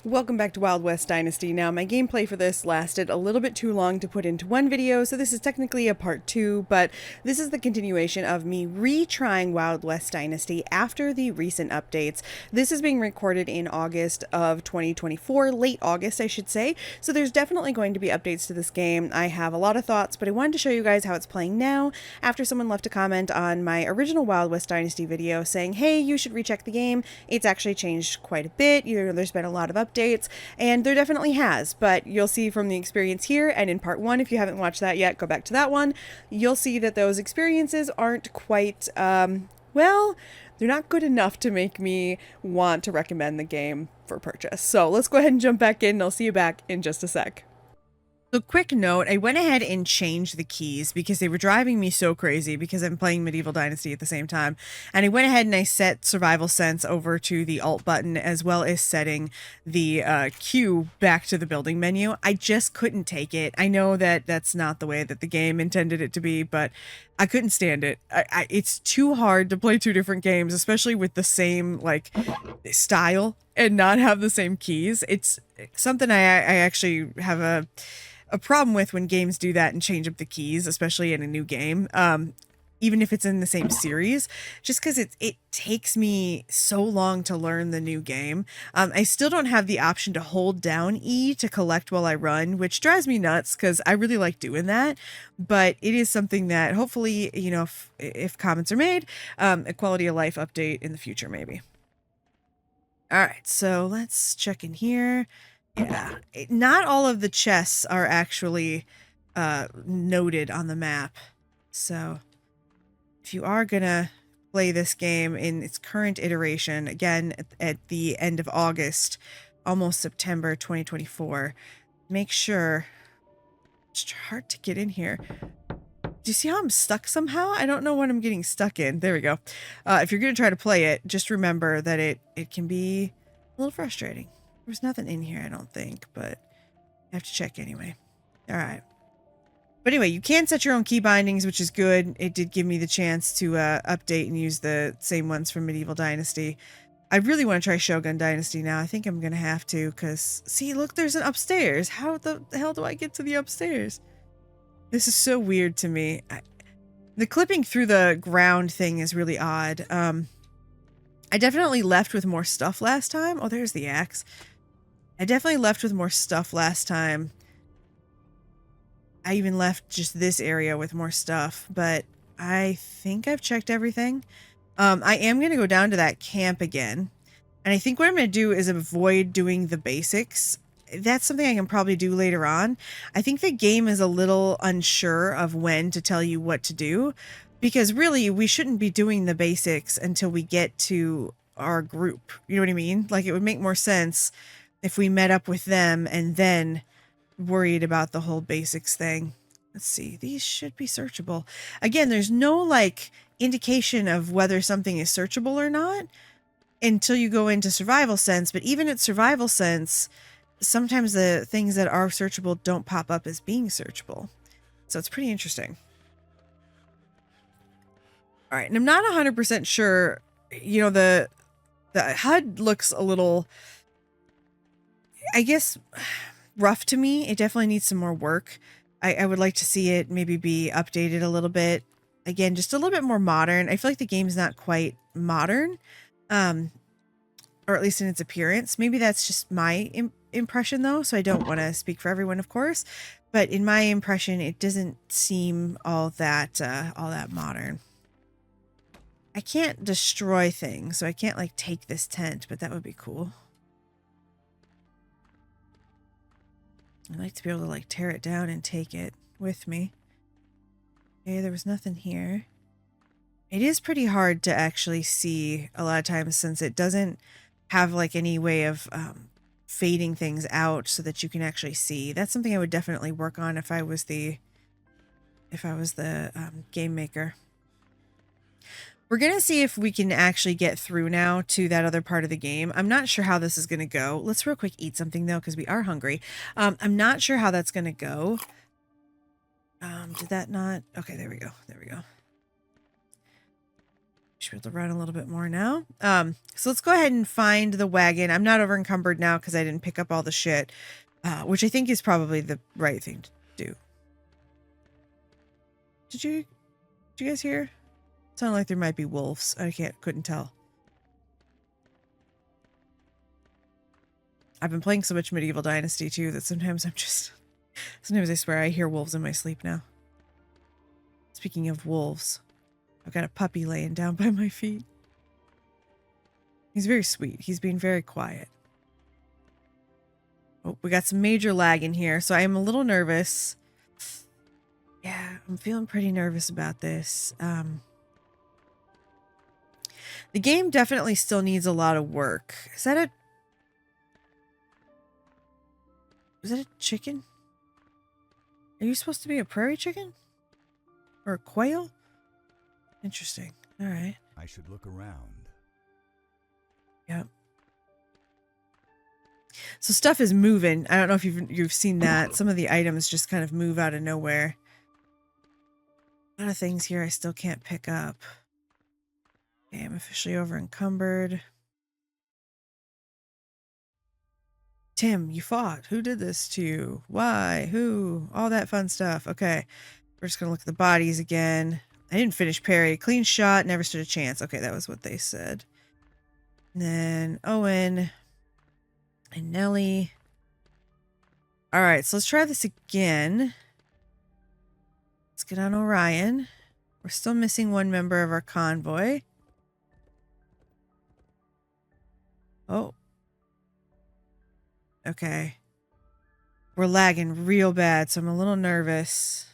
Welcome back to Wild West Dynasty. Now, my gameplay for this lasted a little bit too long to put into one video, so this is technically a part 2, but this is the continuation of me retrying Wild West Dynasty after the recent updates. This is being recorded in August of 2024, late August, I should say, so there's definitely going to be updates to this game. I have a lot of thoughts, but I wanted to show you guys how it's playing now after someone left a comment on my original Wild West Dynasty video saying, hey, you should recheck the game. It's actually changed quite a bit. There's been a lot of updates, and there definitely has, but you'll see from the experience here and in part 1, if you haven't watched that yet, go back to that one. You'll see that those experiences aren't quite, well, they're not good enough to make me want to recommend the game for purchase. So let's go ahead and jump back in, and I'll see you back in just a sec. So quick note, I went ahead and changed the keys because they were driving me so crazy because I'm playing Medieval Dynasty at the same time. And I went ahead and I set Survival Sense over to the Alt button, as well as setting the Q back to the building menu. I just couldn't take it. I know that that's not the way that the game intended it to be, but I couldn't stand it. It's too hard to play two different games, especially with the same like style and not have the same keys. It's something I actually have a problem with when games do that and change up the keys, especially in a new game, even if it's in the same series, just because it takes me so long to learn the new game. I still don't have the option to hold down E to collect while I run, which drives me nuts because I really like doing that, but it is something that hopefully, you know, if comments are made, a quality of life update in the future maybe. All right, so let's check in here. Yeah, not all of the chests are actually noted on the map. So if you are gonna play this game in its current iteration, again, at the end of August, almost September 2024, make sure, it's hard to get in here. Do you see how I'm stuck somehow? I don't know what I'm getting stuck in. There we go. If you're gonna try to play it, just remember that it can be a little frustrating. There's nothing in here, I don't think, but I have to check anyway. All right. But anyway, you can set your own key bindings, which is good. It did give me the chance to update and use the same ones from Medieval Dynasty. I really want to try Shogun Dynasty now. I think I'm going to have to because, see, look, there's an upstairs. How the hell do I get to the upstairs? This is so weird to me. The clipping through the ground thing is really odd. I definitely left with more stuff last time. Oh, there's the axe. I definitely left with more stuff last time. I even left just this area with more stuff, but I think I've checked everything. I am going to go down to that camp again. And I think what I'm going to do is avoid doing the basics. That's something I can probably do later on. I think the game is a little unsure of when to tell you what to do, because really we shouldn't be doing the basics until we get to our group. You know what I mean? Like, it would make more sense if we met up with them and then worried about the whole basics thing. Let's see. These should be searchable. Again, there's no like indication of whether something is searchable or not until you go into Survival Sense. But even at Survival Sense, sometimes the things that are searchable don't pop up as being searchable. So it's pretty interesting. All right. And I'm not 100% sure, you know, the HUD looks a little, I guess, rough to me. It definitely needs some more work. I would like to see it maybe be updated a little bit. Again, just a little bit more modern. I feel like the game's not quite modern, or at least in its appearance. Maybe that's just my impression though, so I don't want to speak for everyone, of course. But in my impression, it doesn't seem all that modern. I can't destroy things, so I can't like take this tent, but that would be cool. I'd like to be able to like tear it down and take it with me. Okay, there was nothing here. It is pretty hard to actually see a lot of times since it doesn't have like any way of fading things out so that you can actually see. That's something I would definitely work on if I was the game maker. We're going to see if we can actually get through now to that other part of the game. I'm not sure how this is going to go. Let's real quick eat something, though, because we are hungry. I'm not sure how that's going to go. Did that not? Okay, there we go. There we go. Should be able to run a little bit more now. So let's go ahead and find the wagon. I'm not over encumbered now because I didn't pick up all the shit, which I think is probably the right thing to do. Did you guys hear? It sounded like there might be wolves. I couldn't tell. I've been playing so much Medieval Dynasty too that sometimes sometimes I swear I hear wolves in my sleep now. Speaking of wolves, I've got a puppy laying down by my feet. He's very sweet. He's being very quiet. Oh, we got some major lag in here, so I am a little nervous. Yeah, I'm feeling pretty nervous about this. The game definitely still needs a lot of work. Is that a chicken? Are you supposed to be a prairie chicken? Or a quail? Interesting. All right. I should look around. Yep. So stuff is moving. I don't know if you've seen that. Some of the items just kind of move out of nowhere. A lot of things here I still can't pick up. Okay, I'm officially over encumbered. Tim, you fought. Who did this to you? Why? Who? All that fun stuff. Okay. We're just going to look at the bodies again. I didn't finish parry. Clean shot. Never stood a chance. Okay, that was what they said. And then Owen and Nellie. All right, so let's try this again. Let's get on Orion. We're still missing one member of our convoy. Oh. Okay. We're lagging real bad, so I'm a little nervous.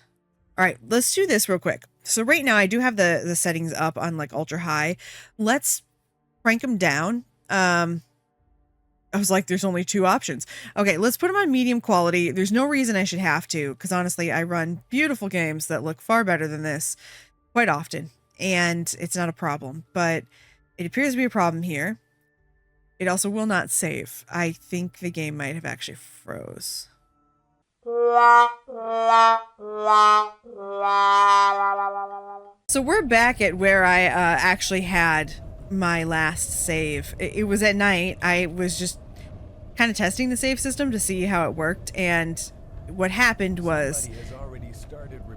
All right, let's do this real quick. So right now I do have the settings up on like ultra high. Let's crank them down. I was like, there's only two options. Okay, let's put them on medium quality. There's no reason I should have to, because honestly, I run beautiful games that look far better than this quite often, and it's not a problem. But it appears to be a problem here. It also will not save. I think the game might have actually froze. So we're back at where I actually had my last save. It was at night. I was just kind of testing the save system to see how it worked, and what happened was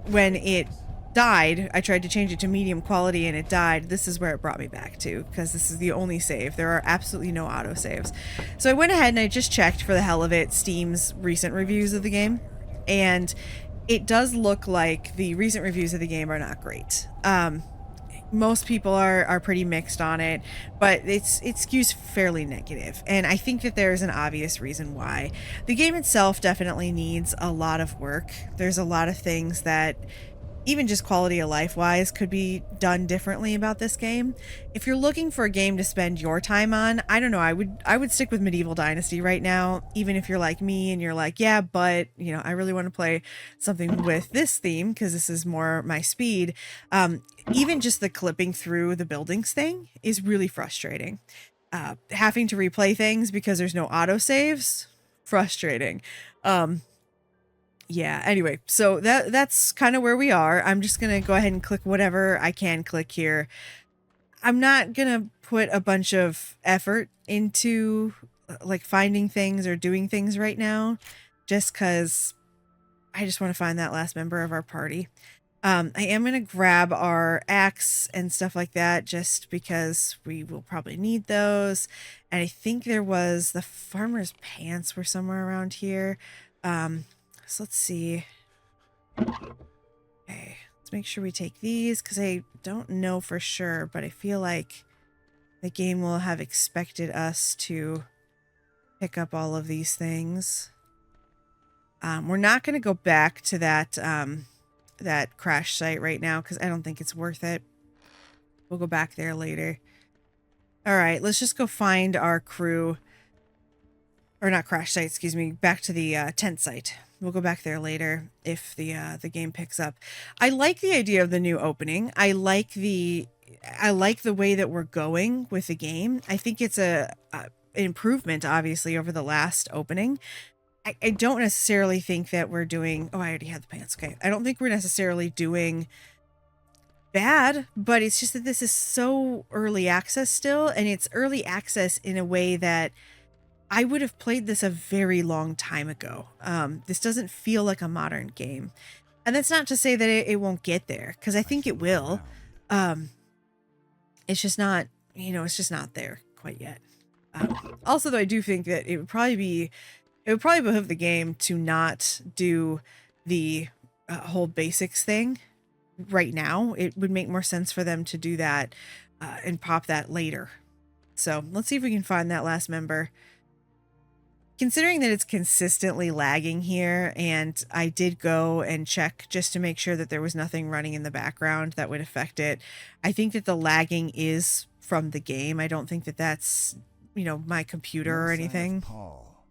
when it died, I tried to change it to medium quality and it died. This is where it brought me back to, because this is the only save. There are absolutely no auto saves. So I went ahead and I just checked, for the hell of it, Steam's recent reviews of the game, and it does look like the recent reviews of the game are not great. Most people are pretty mixed on it, but it skews fairly negative, and I think that there's an obvious reason why. The game itself definitely needs a lot of work. There's a lot of things that, even just quality of life wise, could be done differently about this game. If you're looking for a game to spend your time on, I don't know, I would stick with Medieval Dynasty right now, even if you're like me and you're like, yeah, but you know, I really want to play something with this theme because this is more my speed. Even just the clipping through the buildings thing is really frustrating. Having to replay things because there's no auto saves, frustrating. Yeah, anyway, so that's kind of where we are. I'm just going to go ahead and click whatever I can click here. I'm not going to put a bunch of effort into like finding things or doing things right now, just because I just want to find that last member of our party. I am going to grab our axe and stuff like that, just because we will probably need those. And I think there was the farmer's pants were somewhere around here. So let's see. Okay, let's make sure we take these, because I don't know for sure, but I feel like the game will have expected us to pick up all of these things. We're not going to go back to that crash site right now, because I don't think it's worth it. We'll go back there later. All right, let's just go find our crew. Or not crash site, excuse me, back to the tent site. We'll go back there later if the game picks up. I like the idea of the new opening. I like the way that we're going with the game. I think it's an improvement, obviously, over the last opening. I don't necessarily think that we're doing... Oh, I already had the pants. Okay. I don't think we're necessarily doing bad, but it's just that this is so early access still, and it's early access in a way that I would have played this a very long time ago. This doesn't feel like a modern game. And that's not to say that it won't get there, because I think it will. It's just not, it's just not there quite yet. Also, though, I do think that it would probably behoove the game to not do the whole basics thing right now. It would make more sense for them to do that and pop that later. So let's see if we can find that last member. Considering that it's consistently lagging here, and I did go and check just to make sure that there was nothing running in the background that would affect it, I think that the lagging is from the game. I don't think that that's, my computer or anything. Paul.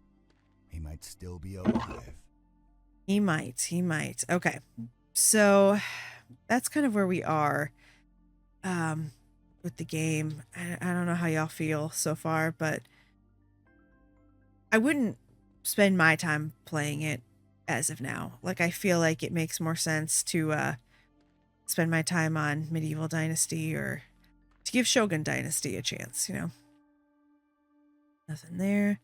He might still be alive. He might. Okay. So that's kind of where we are with the game. I don't know how y'all feel so far, but I wouldn't spend my time playing it as of now. Like, I feel like it makes more sense to spend my time on Medieval Dynasty or to give Shogun Dynasty a chance, Nothing there.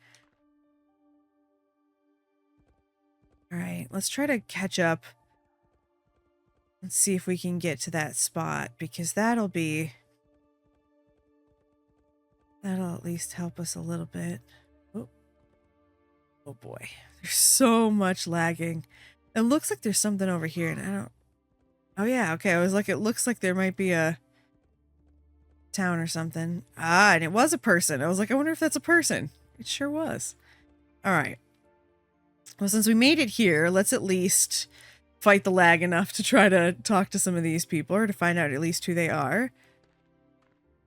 All right, let's try to catch up and see if we can get to that spot, because that'll at least help us a little bit. Oh boy, there's so much lagging. It looks like there's something over here, and I don't... Oh yeah, okay, I was like, it looks like there might be a town or something. Ah, and it was a person. I was like, I wonder if that's a person. It sure was. All right. Well, since we made it here, let's at least fight the lag enough to try to talk to some of these people, or to find out at least who they are.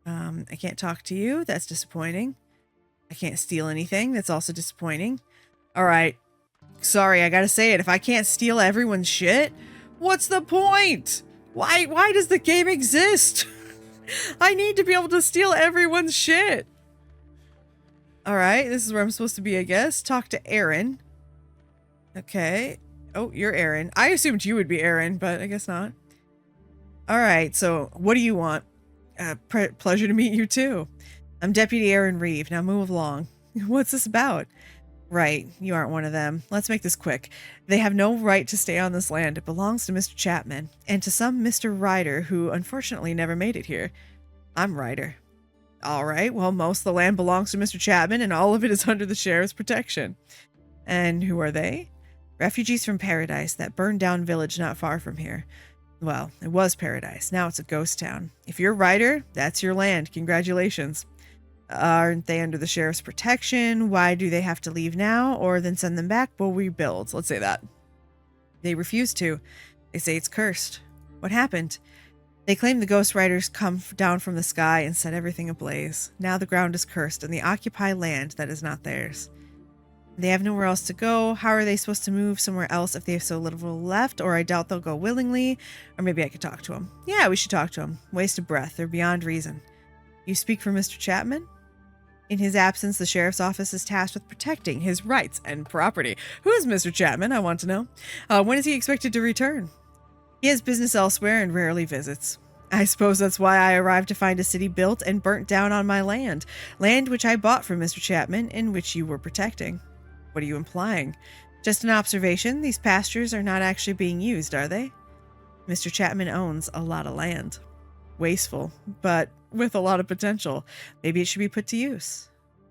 I can't talk to you. That's disappointing. I can't steal anything. That's also disappointing. All right. Sorry, I gotta say it. If I can't steal everyone's shit, what's the point? Why does the game exist? I need to be able to steal everyone's shit. All right, this is where I'm supposed to be, I guess. Talk to Aaron. Okay. Oh, you're Aaron. I assumed you would be Aaron, but I guess not. All right, so what do you want? Pleasure to meet you too. I'm Deputy Aaron Reeve. Now move along. What's this about? Right, you aren't one of them. Let's make this quick. They have no right to stay on this land. It belongs to Mr. Chapman, and to some Mr. Ryder, who unfortunately never made it here. I'm Ryder. All right, well, most of the land belongs to Mr. Chapman, and all of it is under the sheriff's protection. And who are they? Refugees from Paradise, that burned down village not far from here. Well, it was Paradise. Now it's a ghost town. If you're Ryder, that's your land. Congratulations. Aren't they under the sheriff's protection? Why do they have to leave now? Or then send them back? We'll rebuild. Let's say that. They refuse to. They say it's cursed. What happened? They claim the ghost riders come down from the sky and set everything ablaze. Now the ground is cursed and they occupy land that is not theirs. They have nowhere else to go. How are they supposed to move somewhere else if they have so little left? Or I doubt they'll go willingly. Or maybe I could talk to them. Yeah, we should talk to them. Waste of breath. They're beyond reason. You speak for Mr. Chapman? In his absence, the sheriff's office is tasked with protecting his rights and property. Who is Mr. Chapman? I want to know. When is he expected to return? He has business elsewhere and rarely visits. I suppose that's why I arrived to find a city built and burnt down on my land. Land which I bought from Mr. Chapman and which you were protecting. What are you implying? Just an observation. These pastures are not actually being used, are they? Mr. Chapman owns a lot of land. Wasteful, but with a lot of potential. Maybe it should be put to use.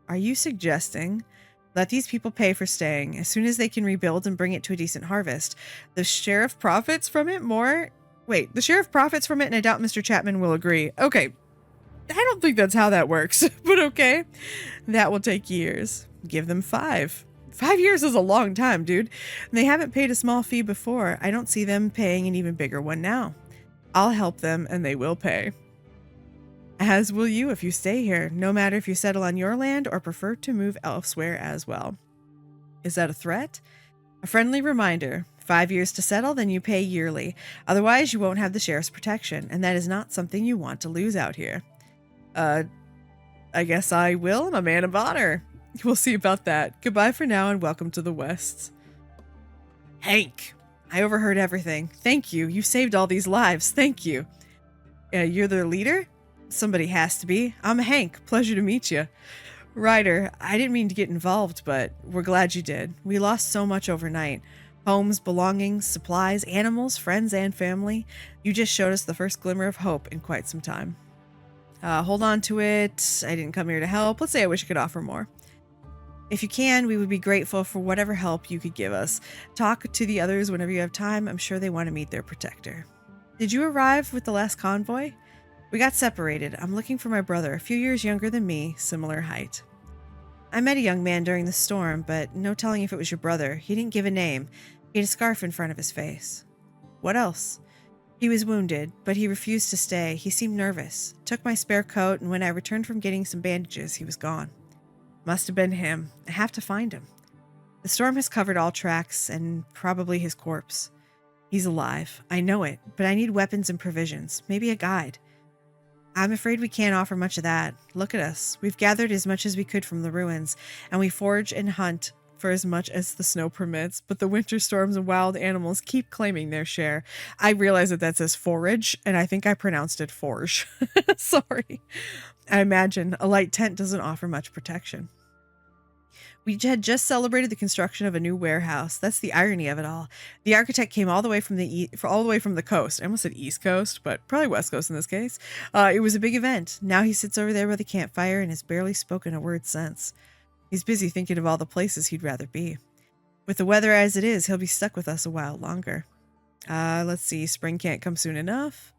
Are you suggesting let these people pay for staying as soon as they can rebuild and bring it to a decent harvest? The sheriff profits from it more? Wait, the sheriff profits from it, and I doubt Mr. Chapman will agree. Okay, I don't think that's how that works, but okay. That will take years. Give them 5. 5 years is a long time, dude. They haven't paid a small fee before. I don't see them paying an even bigger one now. I'll help them, and they will pay. As will you if you stay here, no matter if you settle on your land or prefer to move elsewhere as well. Is that a threat? A friendly reminder. 5 years to settle, then you pay yearly. Otherwise, you won't have the sheriff's protection, and that is not something you want to lose out here. I guess I will. I'm a man of honor. We'll see about that. Goodbye for now, and welcome to the West. Hank, I overheard everything. Thank you. You saved all these lives. Thank you. You're their leader? Somebody has to be. I'm Hank. Pleasure to meet you. Ryder, I didn't mean to get involved, but we're glad you did. We lost so much overnight. Homes, belongings, supplies, animals, friends, and family. You just showed us the first glimmer of hope in quite some time. Hold on to it. I didn't come here to help. Let's say I wish I could offer more. If you can, we would be grateful for whatever help you could give us. Talk to the others whenever you have time. I'm sure they want to meet their protector. Did you arrive with the last convoy? We got separated. I'm looking for my brother, a few years younger than me, similar height. I met a young man during the storm, but no telling if it was your brother. He didn't give a name. He had a scarf in front of his face. What else? He was wounded, but he refused to stay. He seemed nervous. Took my spare coat, and when I returned from getting some bandages, he was gone. Must have been him. I have to find him. The storm has covered all tracks, and probably his corpse. He's alive. I know it, but I need weapons and provisions. Maybe a guide. I'm afraid we can't offer much of that. Look at us. We've gathered as much as we could from the ruins, and we forage and hunt for as much as the snow permits, but the winter storms and wild animals keep claiming their share. I realize that says forage, and I think I pronounced it forge. Sorry. I imagine a light tent doesn't offer much protection. We had just celebrated the construction of a new warehouse. That's the irony of it all. The architect came all the way from the coast. I almost said East Coast, but probably West Coast in this case. It was a big event. Now he sits over there by the campfire and has barely spoken a word since. He's busy thinking of all the places he'd rather be. With the weather as it is, he'll be stuck with us a while longer. Let's see. Spring can't come soon enough.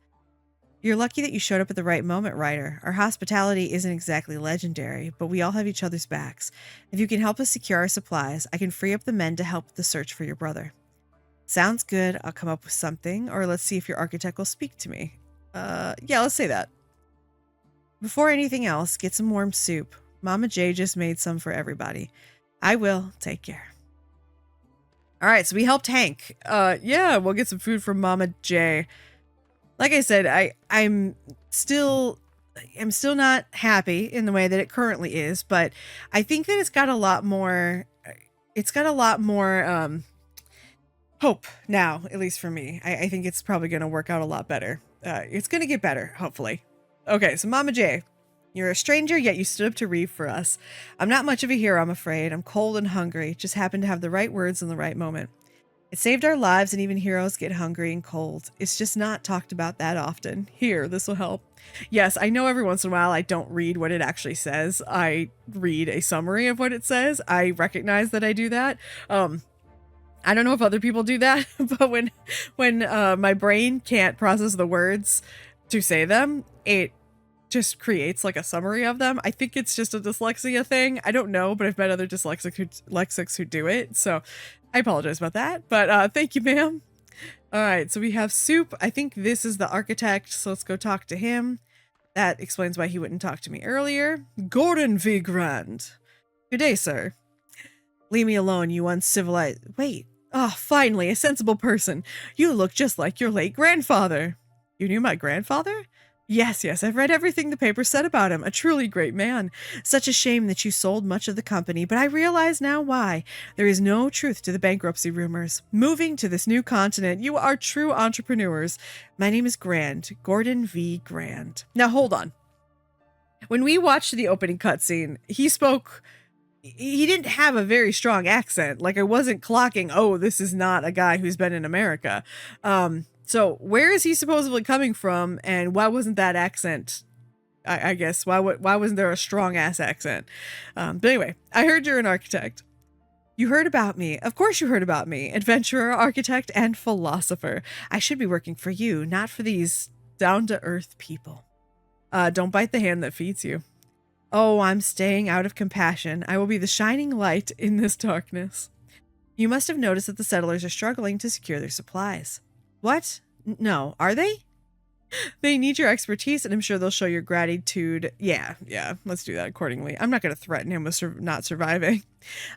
You're lucky that you showed up at the right moment, Ryder. Our hospitality isn't exactly legendary, but we all have each other's backs. If you can help us secure our supplies, I can free up the men to help with the search for your brother. Sounds good. I'll come up with something, or let's see if your architect will speak to me. Yeah, let's say that. Before anything else, get some warm soup. Mama J just made some for everybody. I will. Take care. All right, so we helped Hank. Yeah, we'll get some food from Mama J. Like I said, I'm still not happy in the way that it currently is, but I think that it's got a lot more hope now, at least for me. I think it's probably going to work out a lot better. It's going to get better, hopefully. Okay, so Mama J, you're a stranger, yet you stood up to Reeve for us. I'm not much of a hero, I'm afraid. I'm cold and hungry, just happened to have the right words in the right moment. It saved our lives, and even heroes get hungry and cold. It's just not talked about that often. Here, this will help. Yes, I know every once in a while I don't read what it actually says. I read a summary of what it says. I recognize that I do that. I don't know if other people do that, but when my brain can't process the words to say them, it just creates like a summary of them. I think it's just a dyslexia thing. I don't know, but I've met other dyslexics who do it. So I apologize about that, but thank you, ma'am. All right, so we have soup. I think this is the architect, so let's go talk to him. That explains why he wouldn't talk to me earlier. Gordon V. Grand. Good day, sir. Leave me alone, you uncivilized... Wait. Oh, finally, a sensible person. You look just like your late grandfather. You knew my grandfather? Yes, I've read everything the paper said about him. A truly great man. Such a shame that you sold much of the company, but I realize now why. There is no truth to the bankruptcy rumors. Moving to this new continent, you are true entrepreneurs. My name is Grand. Gordon V. Grand. Now, hold on. When we watched the opening cutscene, he didn't have a very strong accent. Like, I wasn't clocking, oh, this is not a guy who's been in America. So where is he supposedly coming from, and why wasn't that accent? I guess why wasn't there a strong ass accent? But anyway, I heard you're an architect. You heard about me. Of course you heard about me. Adventurer, architect, and philosopher. I should be working for you, not for these down-to-earth people. Don't bite the hand that feeds you. Oh, I'm staying out of compassion. I will be the shining light in this darkness. You must have noticed that the settlers are struggling to secure their supplies. What? No, are they? They need your expertise, and I'm sure they'll show your gratitude. Yeah, let's do that accordingly. I'm not going to threaten him with not surviving.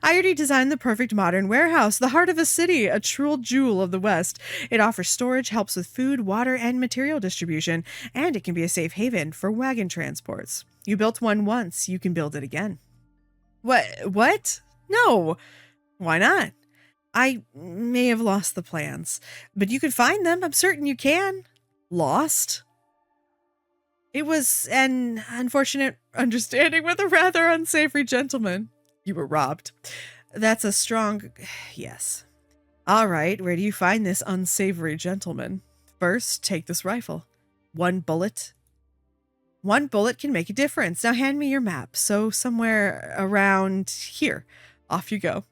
I already designed the perfect modern warehouse, the heart of a city, a true jewel of the West. It offers storage, helps with food, water, and material distribution, and it can be a safe haven for wagon transports. You built one once, you can build it again. What? No. Why not? I may have lost the plans, but you can find them. I'm certain you can. Lost? It was an unfortunate understanding with a rather unsavory gentleman. You were robbed. That's a strong yes. All right, where do you find this unsavory gentleman? First, take this rifle. One bullet. One bullet can make a difference. Now hand me your map. So somewhere around here. Off you go.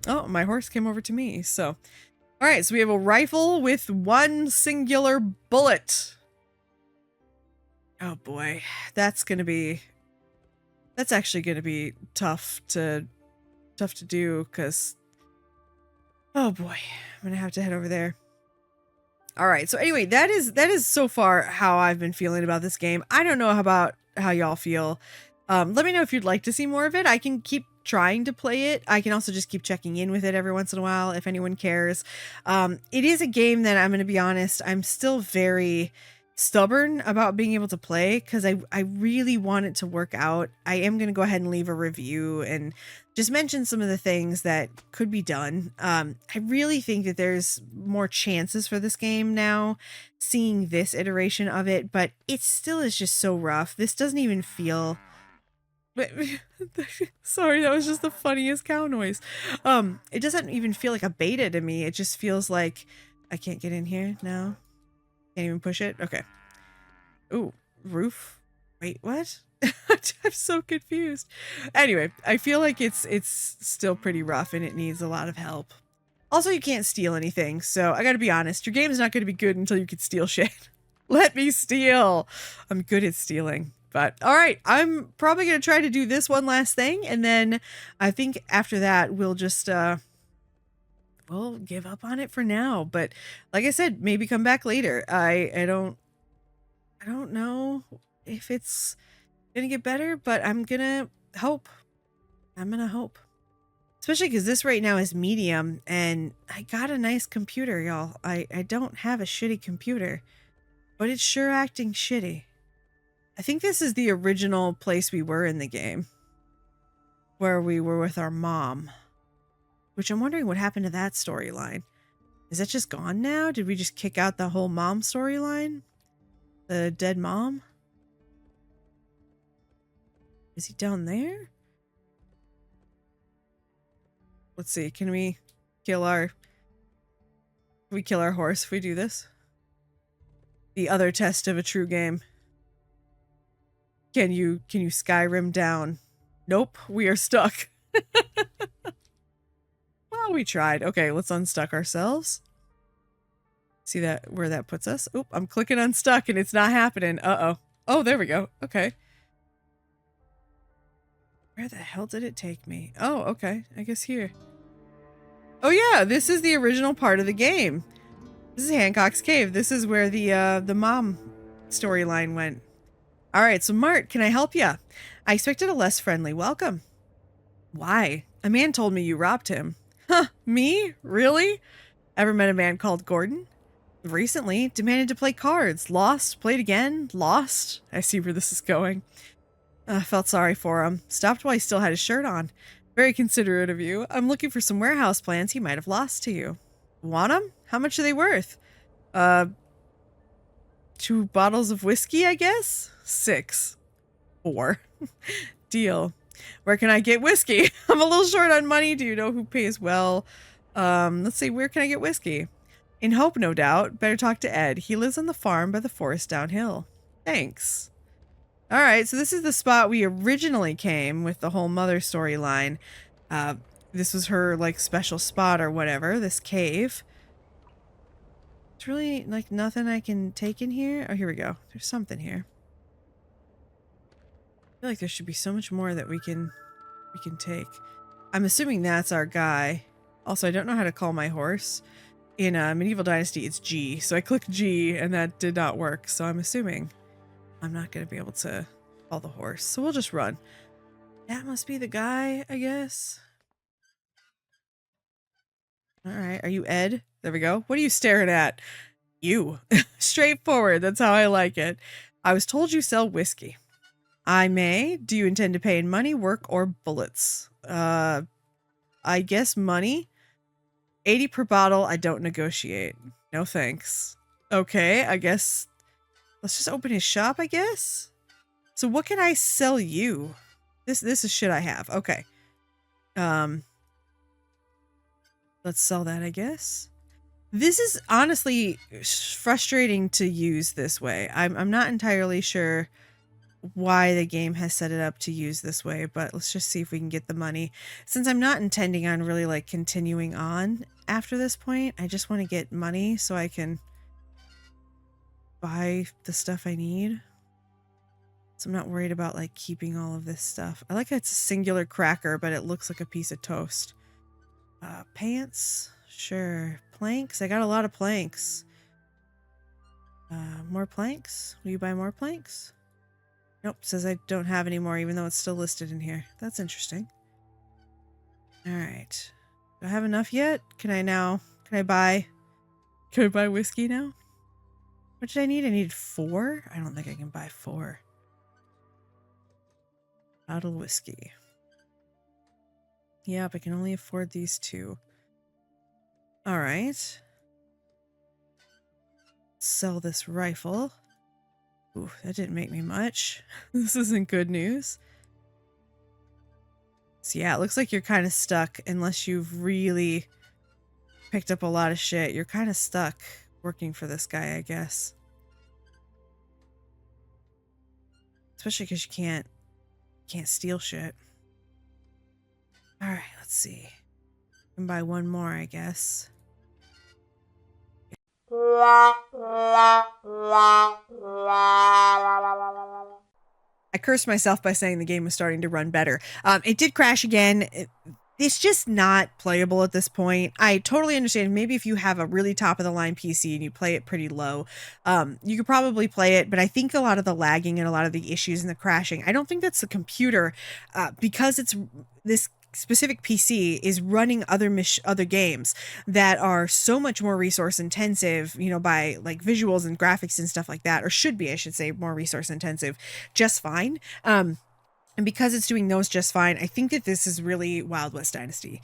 Oh, my horse came over to me. So, all right, so we have a rifle with one singular bullet. Oh boy, that's actually gonna be tough to do, because oh boy, I'm gonna have to head over there. All right, so anyway, that is so far how I've been feeling about this game. I don't know about how y'all feel. Let me know if you'd like to see more of it. I can keep trying to play it. I can also just keep checking in with it every once in a while if anyone cares. It is a game that, I'm going to be honest, I'm still very stubborn about being able to play, because I really want it to work out. I am going to go ahead and leave a review and just mention some of the things that could be done. I really think that there's more chances for this game now, seeing this iteration of it, but it still is just so rough. This doesn't even feel... Sorry, that was just the funniest cow noise. It doesn't even feel like a beta to me. It just feels like I can't get in here now. Can't even push it. Okay. Ooh, roof. Wait, what? I'm so confused. Anyway, I feel like it's still pretty rough and it needs a lot of help. Also, you can't steal anything, so I gotta be honest. Your game's not gonna be good until you can steal shit. Let me steal. I'm good at stealing. But all right, I'm probably gonna try to do this one last thing, and then I think after that we'll just we'll give up on it for now. But like I said, maybe come back later. I don't know if it's gonna get better, but I'm gonna hope. Especially because this right now is medium, and I got a nice computer, y'all. I don't have a shitty computer, but it's sure acting shitty. I think this is the original place we were in the game, where we were with our mom, which I'm wondering what happened to that storyline. Is that just gone now? Did we just kick out the whole mom storyline? The dead mom? Is he down there? Let's see. Can we kill our horse if we do this? The other test of a true game. Can you Skyrim down? Nope, we are stuck. Well, we tried. Okay, let's unstuck ourselves. See that where that puts us? Oop, I'm clicking unstuck and it's not happening. Uh-oh. Oh, there we go. Okay. Where the hell did it take me? Oh, okay. I guess here. Oh yeah, this is the original part of the game. This is Hancock's Cave. This is where the mom storyline went. All right, so Mart, can I help you? I expected a less friendly welcome. Why? A man told me you robbed him. Huh, me? Really? Ever met a man called Gordon? Recently, demanded to play cards. Lost, played again, lost. I see where this is going. Felt sorry for him. Stopped while he still had his shirt on. Very considerate of you. I'm looking for some warehouse plans he might have lost to you. Want them? How much are they worth? 2 bottles of whiskey, I guess? 6. 4. Deal. Where can I get whiskey? I'm a little short on money. Do you know who pays well? Let's see. Where can I get whiskey? In Hope, no doubt. Better talk to Ed. He lives on the farm by the forest downhill. Thanks. All right. So this is the spot we originally came with the whole mother storyline. This was her like special spot or whatever. This cave. It's really like nothing I can take in here. Oh, here we go. There's something here. I feel like there should be so much more that we can take. I'm assuming that's our guy. Also, I don't know how to call my horse. In Medieval Dynasty, it's G. So I clicked G and that did not work. So I'm assuming I'm not going to be able to call the horse. So we'll just run. That must be the guy, I guess. All right. Are you Ed? There we go. What are you staring at? You. Straightforward. That's how I like it. I was told you sell whiskey. I may. Do you intend to pay in money, work, or bullets? I guess money. 80 per bottle. I don't negotiate. No thanks. Okay, I guess Let's just open his shop, I guess. So what can I sell you? This is shit I have. Okay. Let's sell that, I guess. This is honestly frustrating to use this way. I'm not entirely sure why the game has set it up to use this way, but let's just see if we can get the money. Since I'm not intending on really like continuing on after this point, I just want to get money so I can buy the stuff I need. So I'm not worried about like keeping all of this stuff. I like how it's a singular cracker, but it looks like a piece of toast. Pants, sure. Planks, I got a lot of planks. More planks? Will you buy more planks? Nope, says I don't have any more, even though it's still listed in here. That's interesting. All right. Do I have enough yet? Can I buy whiskey now? What did I need? I needed 4? I don't think I can buy 4. Bottle whiskey. Yep, I can only afford these 2. All right. Sell this rifle. Ooh, that didn't make me much. This isn't good news. So yeah, it looks like you're kind of stuck unless you've really picked up a lot of shit. You're kind of stuck working for this guy, I guess. Especially because you can't steal shit. All right, let's see. I can buy one more, I guess. I cursed myself by saying the game was starting to run better. It did crash again. It's just not playable at this point. I totally understand. Maybe if you have a really top of the line PC and you play it pretty low, you could probably play it. But I think a lot of the lagging and a lot of the issues and the crashing, I don't think that's the computer, because it's this specific PC is running other games that are so much more resource intensive, you know, by like visuals and graphics and stuff like that, or should be, I should say, more resource intensive, just fine. And because it's doing those just fine, I think that this is really Wild West Dynasty.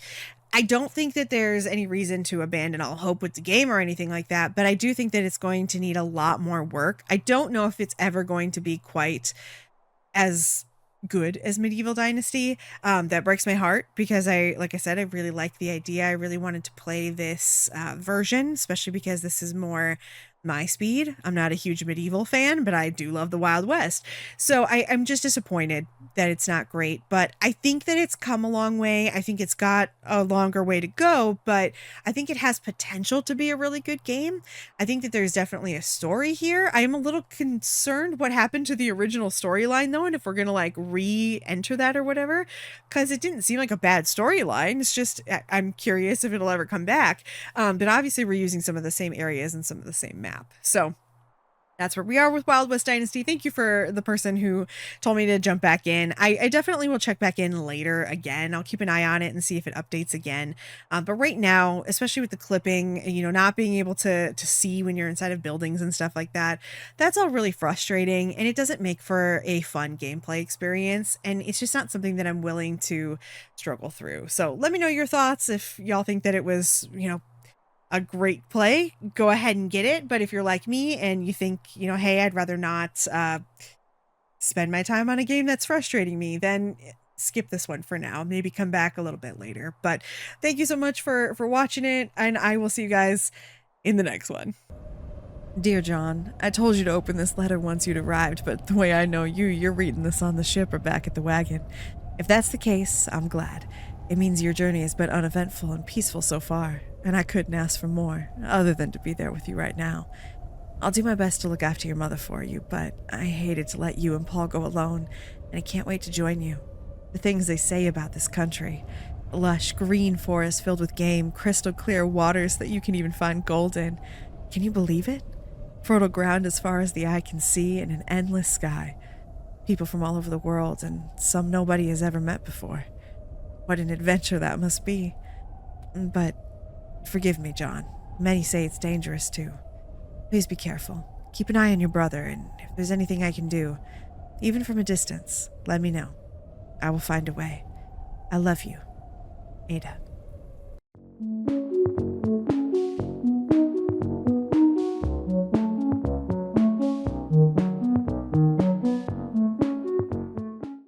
I don't think that there's any reason to abandon all hope with the game or anything like that, but I do think that it's going to need a lot more work. I don't know if it's ever going to be quite as good as Medieval Dynasty. That breaks my heart because like I said, I really like the idea. I really wanted to play this version, especially because this is more my speed. I'm not a huge medieval fan, but I do love the Wild West. So I'm just disappointed that it's not great, but I think that it's come a long way. I think it's got a longer way to go, but I think it has potential to be a really good game. I think that there's definitely a story here. I am a little concerned what happened to the original storyline though, and if we're gonna like re-enter that or whatever, because it didn't seem like a bad storyline. It's just I'm curious if it'll ever come back. But obviously we're using some of the same areas and some of the same map. So that's where we are with Wild West Dynasty. Thank you for the person who told me to jump back in. I definitely will check back in later again. I'll keep an eye on it and see if it updates again. But right now, especially with the clipping, you know, not being able to see when you're inside of buildings and stuff like that, that's all really frustrating. And it doesn't make for a fun gameplay experience. And it's just not something that I'm willing to struggle through. So let me know your thoughts. If y'all think that it was, you know, a great play, go ahead and get it. But if you're like me and you think, you know, hey, I'd rather not spend my time on a game that's frustrating me, then skip this one for now. Maybe come back a little bit later. But thank you so much for watching it, and I will see you guys in the next one. Dear John, I told you to open this letter once you'd arrived, but the way I know you, you're reading this on the ship or back at the wagon. If that's the case, I'm glad. It means your journey has been uneventful and peaceful so far, and I couldn't ask for more, other than to be there with you right now. I'll do my best to look after your mother for you, but I hated to let you and Paul go alone, and I can't wait to join you. The things they say about this country, a lush green forest filled with game, crystal clear waters that you can even find gold in. Can you believe it? Fertile ground as far as the eye can see, and an endless sky. People from all over the world, and some nobody has ever met before. What an adventure that must be. But forgive me, John. Many say it's dangerous too. Please be careful. Keep an eye on your brother, and if there's anything I can do, even from a distance, let me know. I will find a way. I love you. Ada.